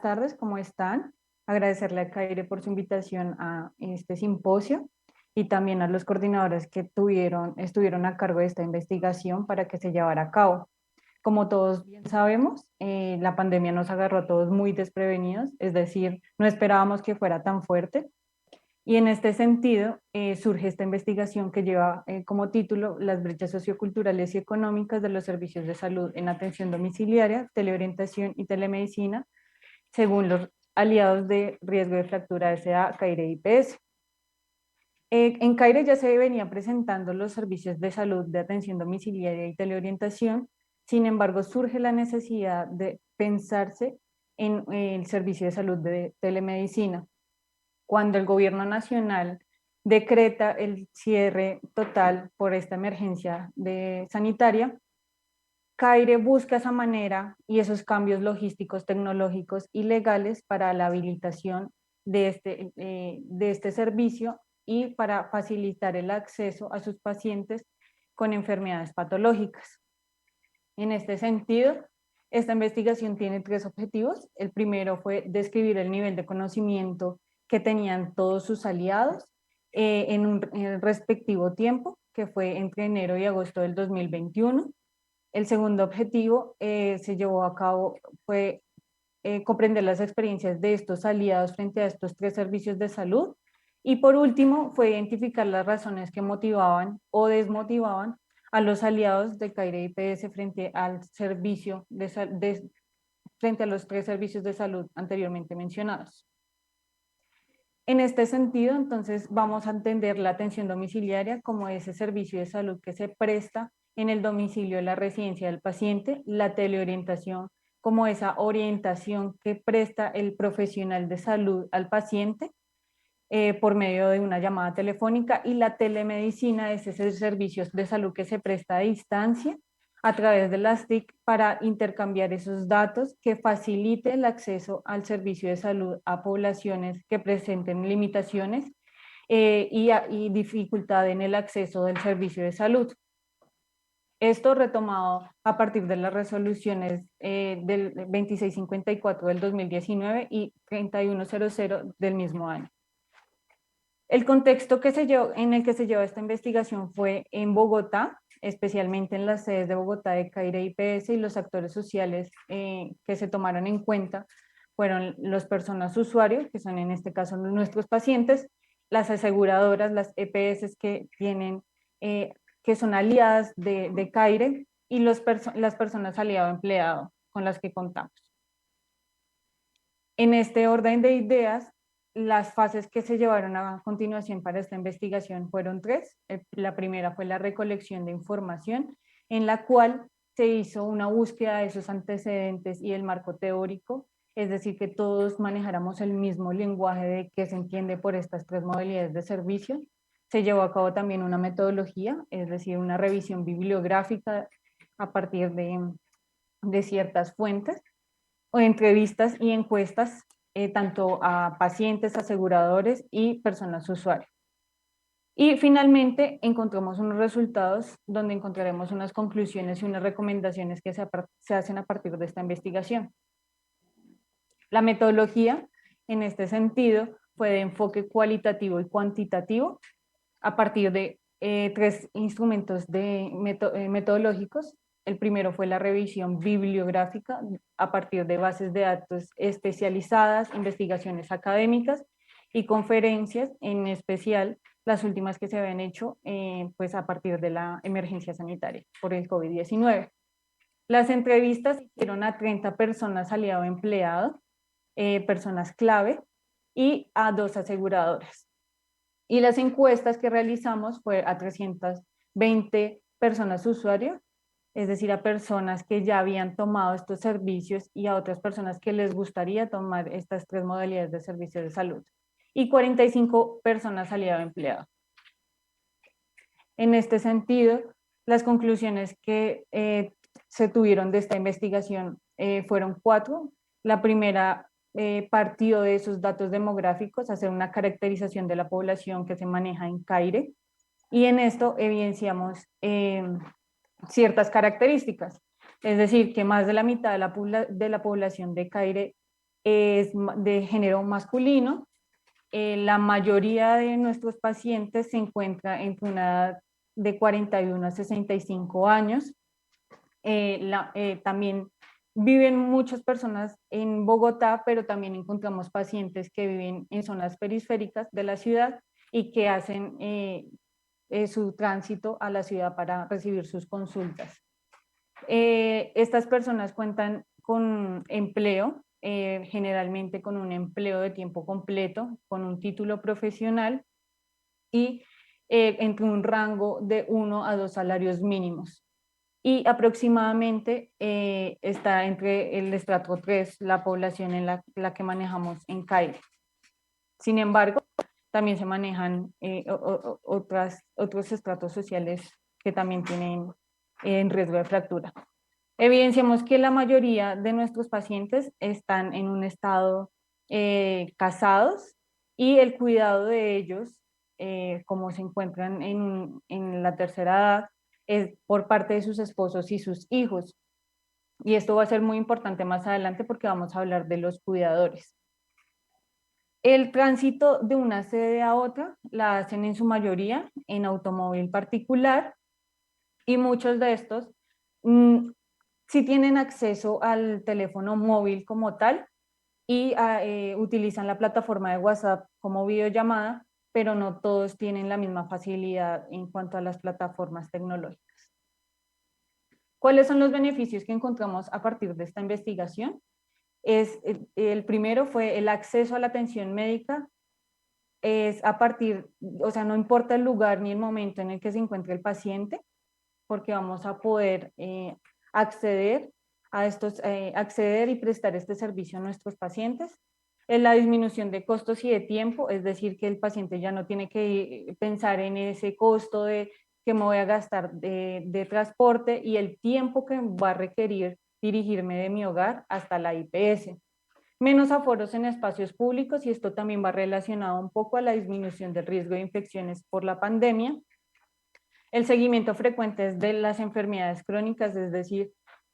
buenas tardes, ¿cómo están? Agradecerle a Caire por su invitación a este simposio y también a los coordinadores que estuvieron a cargo de esta investigación para que se llevara a cabo. Como todos bien sabemos, la pandemia nos agarró a todos muy desprevenidos, es decir, no esperábamos que fuera tan fuerte. Y en este sentido, surge esta investigación que lleva como título Las brechas socioculturales y económicas de los servicios de salud en atención domiciliaria, teleorientación y telemedicina, según los aliados de riesgo de fractura SA, CAIRE y IPS. En CAIRE ya se venían presentando los servicios de salud de atención domiciliaria y teleorientación, sin embargo surge la necesidad de pensarse en el servicio de salud de telemedicina. Cuando el gobierno nacional decreta el cierre total por esta emergencia sanitaria, CAIRE busca esa manera y esos cambios logísticos, tecnológicos y legales para la habilitación de este servicio y para facilitar el acceso a sus pacientes con enfermedades patológicas. En este sentido, esta investigación tiene tres objetivos. El primero fue describir el nivel de conocimiento que tenían todos sus aliados en el respectivo tiempo, que fue entre enero y agosto del 2021. El segundo objetivo se llevó a cabo fue comprender las experiencias de estos aliados frente a estos tres servicios de salud. Y por último, fue identificar las razones que motivaban o desmotivaban a los aliados de CAIRE IPS frente al servicio frente a los tres servicios de salud anteriormente mencionados. En este sentido, entonces, vamos a entender la atención domiciliaria como ese servicio de salud que se presta en el domicilio de la residencia del paciente, la teleorientación como esa orientación que presta el profesional de salud al paciente por medio de una llamada telefónica, y la telemedicina es ese servicio de salud que se presta a distancia a través de las TIC para intercambiar esos datos que facilite el acceso al servicio de salud a poblaciones que presenten limitaciones y dificultad en el acceso del servicio de salud. Esto retomado a partir de las resoluciones del 2654 del 2019 y 3100 del mismo año. El contexto en el que se llevó esta investigación fue en Bogotá, especialmente en las sedes de Bogotá de CAIRE IPS, y los actores sociales que se tomaron en cuenta fueron las personas usuarios, que son en este caso nuestros pacientes, las aseguradoras, las EPS que son aliadas de CAIRE, y las personas aliado-empleado con las que contamos. En este orden de ideas, las fases que se llevaron a continuación para esta investigación fueron tres. La primera fue la recolección de información, en la cual se hizo una búsqueda de esos antecedentes y el marco teórico, es decir, que todos manejáramos el mismo lenguaje de qué se entiende por estas tres modalidades de servicio. Se llevó a cabo también una metodología, es decir, una revisión bibliográfica a partir de ciertas fuentes, o entrevistas y encuestas tanto a pacientes, aseguradores y personas usuarias. Y finalmente encontramos unos resultados donde encontraremos unas conclusiones y unas recomendaciones que se hacen a partir de esta investigación. La metodología, en este sentido, fue de enfoque cualitativo y cuantitativo a partir de tres instrumentos metodológicos. El primero fue la revisión bibliográfica a partir de bases de datos especializadas, investigaciones académicas y conferencias, en especial las últimas que se habían hecho pues a partir de la emergencia sanitaria por el COVID-19. Las entrevistas se hicieron a 30 personas aliado empleado, personas clave, y a 2 aseguradoras. Y las encuestas que realizamos fue a 320 personas usuarios, es decir, a personas que ya habían tomado estos servicios y a otras personas que les gustaría tomar estas tres modalidades de servicios de salud, y 45 personas aliado empleado. En este sentido, las conclusiones que se tuvieron de esta investigación fueron 4. La primera partió de esos datos demográficos, hacer una caracterización de la población que se maneja en CAIRE, y en esto evidenciamos ciertas características, es decir, que más de la mitad de la población de CAIRE es de género masculino. La mayoría de nuestros pacientes se encuentra entre una edad de 41 a 65 años. También viven muchas personas en Bogotá, pero también encontramos pacientes que viven en zonas periféricas de la ciudad y que hacen su tránsito a la ciudad para recibir sus consultas. Estas personas cuentan con empleo, generalmente con un empleo de tiempo completo, con un título profesional y entre un rango de 1 a 2 salarios mínimos. Y aproximadamente está entre el estrato 3 la población en la que manejamos en CAIRE. Sin embargo, también se manejan otros estratos sociales que también tienen en riesgo de fractura. Evidenciamos que la mayoría de nuestros pacientes están en un estado casados y el cuidado de ellos, como se encuentran en la tercera edad, es por parte de sus esposos y sus hijos. Y esto va a ser muy importante más adelante porque vamos a hablar de los cuidadores. El tránsito de una sede a otra la hacen en su mayoría en automóvil particular y muchos de estos sí tienen acceso al teléfono móvil como tal y utilizan la plataforma de WhatsApp como videollamada, pero no todos tienen la misma facilidad en cuanto a las plataformas tecnológicas. ¿Cuáles son los beneficios que encontramos a partir de esta investigación? El primero fue el acceso a la atención médica. Es a partir, o sea, no importa el lugar ni el momento en el que se encuentre el paciente, porque vamos a poder acceder acceder y prestar este servicio a nuestros pacientes. Es la disminución de costos y de tiempo, es decir, que el paciente ya no tiene que pensar en ese costo de que me voy a gastar de transporte y el tiempo que va a requerir dirigirme de mi hogar hasta la IPS. Menos aforos en espacios públicos y esto también va relacionado un poco a la disminución del riesgo de infecciones por la pandemia. El seguimiento frecuente de las enfermedades crónicas, es decir,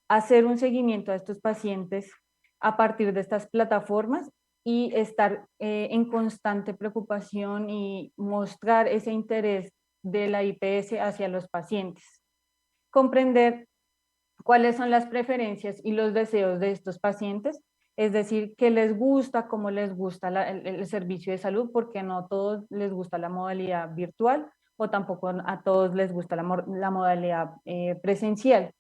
hacer un seguimiento a estos pacientes a partir de estas plataformas y estar en constante preocupación y mostrar ese interés de la IPS hacia los pacientes. Comprender cuáles son las preferencias y los deseos de estos pacientes, es decir, qué les gusta, cómo les gusta el servicio de salud, porque no a todos les gusta la modalidad virtual o tampoco a todos les gusta la modalidad presencial.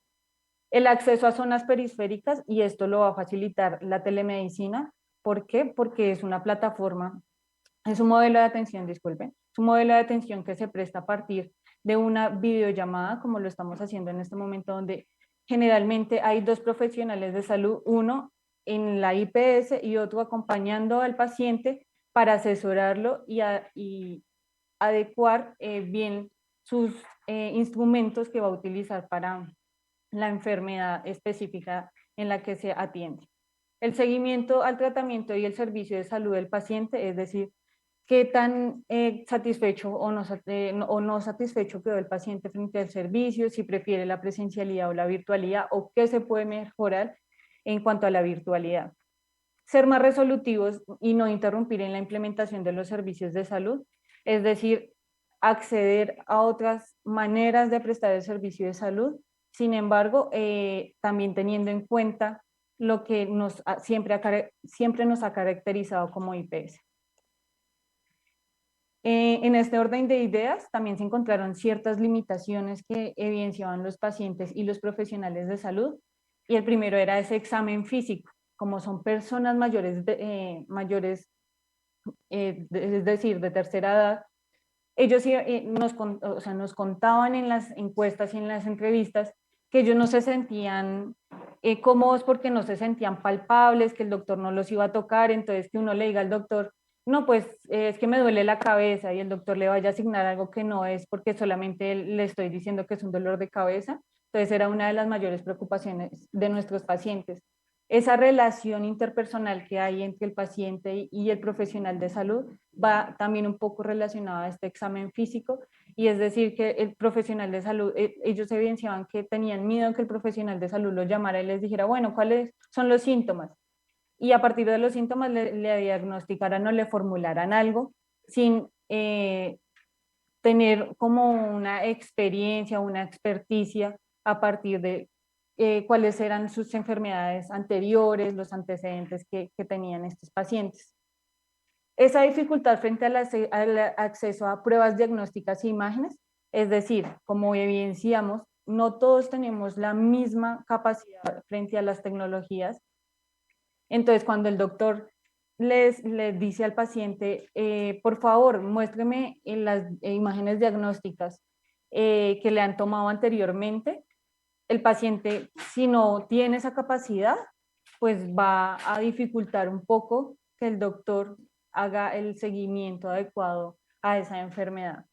El acceso a zonas periféricas, y esto lo va a facilitar la telemedicina. ¿Por qué? Porque es una plataforma, es un modelo de atención, disculpen, es un modelo de atención que se presta a partir de una videollamada, como lo estamos haciendo en este momento, donde generalmente hay dos profesionales de salud, uno en la IPS y otro acompañando al paciente para asesorarlo y adecuar bien sus instrumentos que va a utilizar para la enfermedad específica en la que se atiende. El seguimiento al tratamiento y el servicio de salud del paciente, es decir, qué tan satisfecho o no satisfecho quedó el paciente frente al servicio, si prefiere la presencialidad o la virtualidad, o qué se puede mejorar en cuanto a la virtualidad. Ser más resolutivos y no interrumpir en la implementación de los servicios de salud, es decir, acceder a otras maneras de prestar el servicio de salud, sin embargo, también teniendo en cuenta lo que siempre nos ha caracterizado como IPS. En este orden de ideas también se encontraron ciertas limitaciones que evidenciaban los pacientes y los profesionales de salud, y el primero era ese examen físico. Como son personas mayores, es decir, de tercera edad, ellos nos contaban en las encuestas y en las entrevistas que ellos no se sentían cómodos porque no se sentían palpables, que el doctor no los iba a tocar, entonces que uno le diga al doctor, no, pues es que me duele la cabeza y el doctor le vaya a asignar algo que no es porque solamente le estoy diciendo que es un dolor de cabeza. Entonces era una de las mayores preocupaciones de nuestros pacientes. Esa relación interpersonal que hay entre el paciente y el profesional de salud va también un poco relacionada a este examen físico, y es decir, que el profesional de salud, ellos evidenciaban que tenían miedo que el profesional de salud los llamara y les dijera, bueno, ¿cuáles son los síntomas? y a partir de los síntomas le diagnosticaran o le formularan algo sin tener como una experiencia, una experticia a partir de cuáles eran sus enfermedades anteriores, los antecedentes que tenían estos pacientes. Esa dificultad frente al acceso a pruebas diagnósticas e imágenes, es decir, como evidenciamos, no todos tenemos la misma capacidad frente a las tecnologías. Entonces, cuando el doctor les dice al paciente, por favor, muéstreme en las imágenes diagnósticas que le han tomado anteriormente, el paciente, si no tiene esa capacidad, pues va a dificultar un poco que el doctor haga el seguimiento adecuado a esa enfermedad.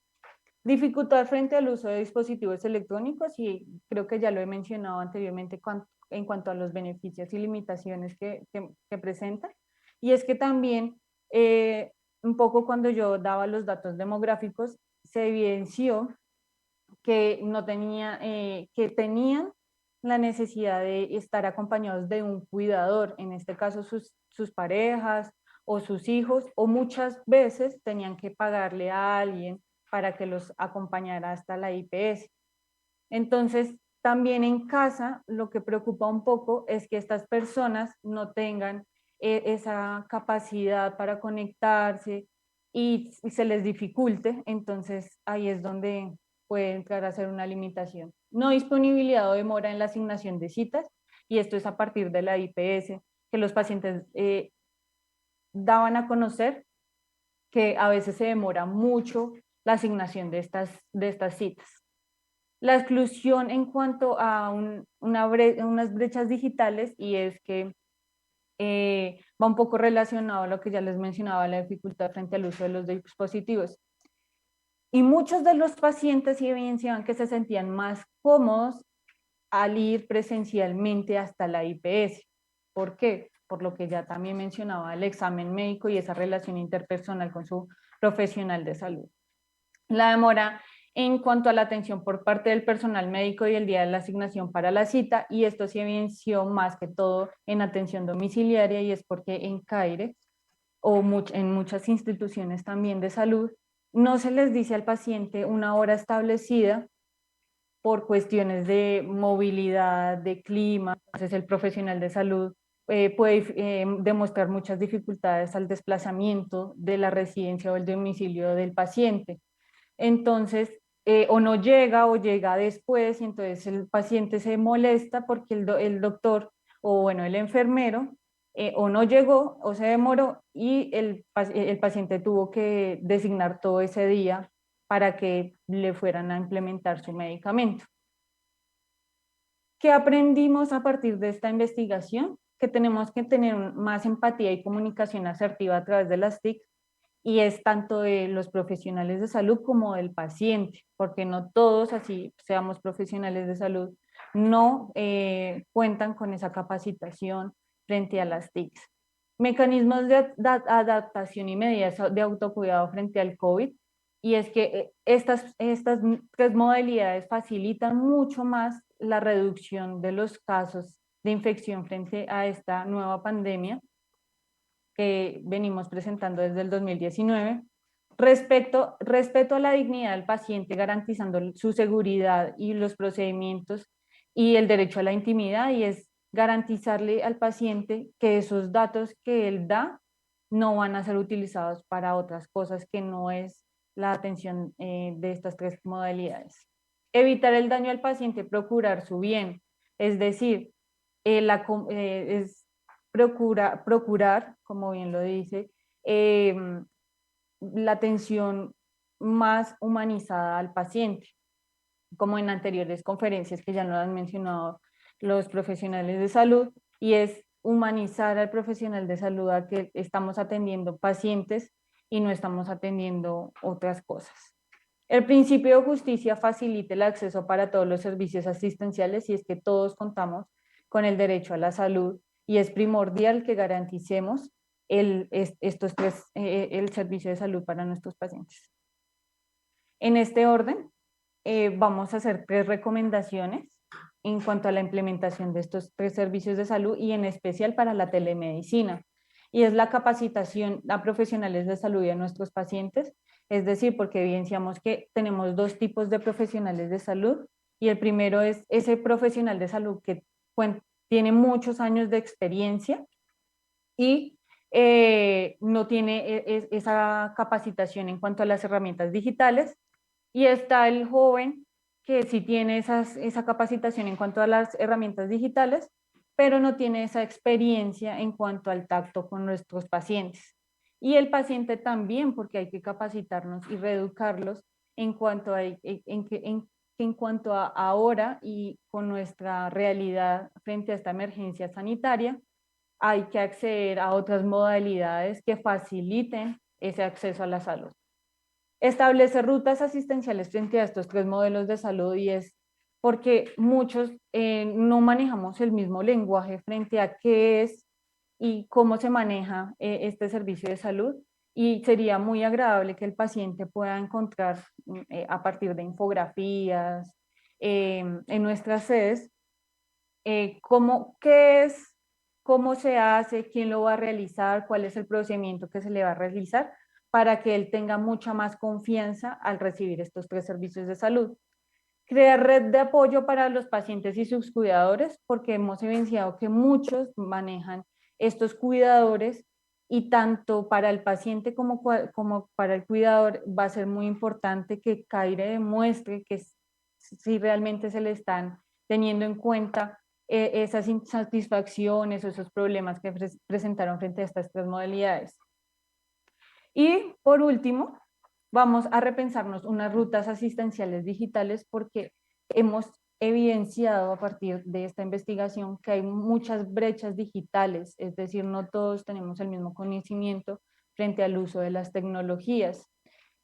Dificultad frente al uso de dispositivos electrónicos, y creo que ya lo he mencionado anteriormente en cuanto a los beneficios y limitaciones que presenta. Y es que también, un poco cuando yo daba los datos demográficos, se evidenció que, no tenía, que tenían la necesidad de estar acompañados de un cuidador, en este caso sus parejas o sus hijos, o muchas veces tenían que pagarle a alguien para que los acompañara hasta la IPS. Entonces, también en casa lo que preocupa un poco es que estas personas no tengan esa capacidad para conectarse y se les dificulte, entonces ahí es donde puede entrar a ser una limitación. No disponibilidad o demora en la asignación de citas, y esto es a partir de la IPS, que los pacientes daban a conocer que a veces se demora mucho la asignación de estas citas. La exclusión en cuanto a unas brechas digitales, y es que va un poco relacionado a lo que ya les mencionaba, la dificultad frente al uso de los dispositivos. Y muchos de los pacientes evidenciaban que se sentían más cómodos al ir presencialmente hasta la IPS. ¿Por qué? Por lo que ya también mencionaba, el examen médico y esa relación interpersonal con su profesional de salud. La demora en cuanto a la atención por parte del personal médico y el día de la asignación para la cita, y esto se evidenció más que todo en atención domiciliaria, y es porque en CAIRE o en muchas instituciones también de salud no se les dice al paciente una hora establecida por cuestiones de movilidad, de clima. Entonces el profesional de salud puede demostrar muchas dificultades al desplazamiento de la residencia o el domicilio del paciente. Entonces, o no llega o llega después, y entonces el paciente se molesta porque el doctor o bueno, el enfermero o no llegó o se demoró, y el paciente tuvo que designar todo ese día para que le fueran a implementar su medicamento. ¿Qué aprendimos a partir de esta investigación? Que tenemos que tener más empatía y comunicación asertiva a través de las TIC, y es tanto de los profesionales de salud como del paciente, porque no todos, así seamos profesionales de salud, no cuentan con esa capacitación frente a las TICs. Mecanismos de adaptación y medidas de autocuidado frente al COVID, y es que estas tres modalidades facilitan mucho más la reducción de los casos de infección frente a esta nueva pandemia que venimos presentando desde el 2019. Respeto a la dignidad del paciente, garantizando su seguridad y los procedimientos y el derecho a la intimidad, y es garantizarle al paciente que esos datos que él da no van a ser utilizados para otras cosas que no es la atención de estas tres modalidades. Evitar el daño al paciente, procurar su bien, es decir, es procurar, como bien lo dice, la atención más humanizada al paciente, como en anteriores conferencias que ya lo han mencionado los profesionales de salud, y es humanizar al profesional de salud, a que estamos atendiendo pacientes y no estamos atendiendo otras cosas. El principio de justicia facilita el acceso para todos los servicios asistenciales, y es que todos contamos con el derecho a la salud, y es primordial que garanticemos estos tres, el servicio de salud para nuestros pacientes. En este orden, vamos a hacer tres recomendaciones. en cuanto a la implementación de estos 3 servicios de salud y en especial para la telemedicina. Y es la capacitación a profesionales de salud y a nuestros pacientes, es decir, porque evidenciamos que tenemos 2 tipos de profesionales de salud y el primero es ese profesional de salud que tiene muchos años de experiencia y no tiene esa capacitación en cuanto a las herramientas digitales. Y está el joven que sí tiene esa capacitación en cuanto a las herramientas digitales, pero no tiene esa experiencia en cuanto al tacto con nuestros pacientes. Y el paciente también, porque hay que capacitarnos y reeducarlos en cuanto en cuanto a ahora y con nuestra realidad frente a esta emergencia sanitaria, hay que acceder a otras modalidades que faciliten ese acceso a la salud. Establece rutas asistenciales frente a estos 3 modelos de salud y es porque muchos no manejamos el mismo lenguaje frente a qué es y cómo se maneja este servicio de salud, y sería muy agradable que el paciente pueda encontrar a partir de infografías en nuestras sedes qué es, cómo se hace, quién lo va a realizar, cuál es el procedimiento que se le va a realizar para que él tenga mucha más confianza al recibir estos 3 servicios de salud. Crear red de apoyo para los pacientes y sus cuidadores, porque hemos evidenciado que muchos manejan estos cuidadores y tanto para el paciente como para el cuidador va a ser muy importante que CAIRE demuestre que si realmente se le están teniendo en cuenta esas insatisfacciones o esos problemas que presentaron frente a estas 3 modalidades. Y por último, vamos a repensarnos unas rutas asistenciales digitales porque hemos evidenciado a partir de esta investigación que hay muchas brechas digitales, es decir, no todos tenemos el mismo conocimiento frente al uso de las tecnologías.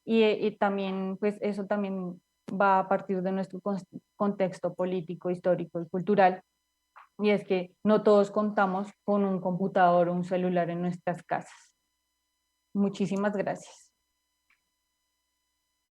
Y también, pues eso también va a partir de nuestro contexto político, histórico y cultural. Y es que no todos contamos con un computador o un celular en nuestras casas. Muchísimas gracias.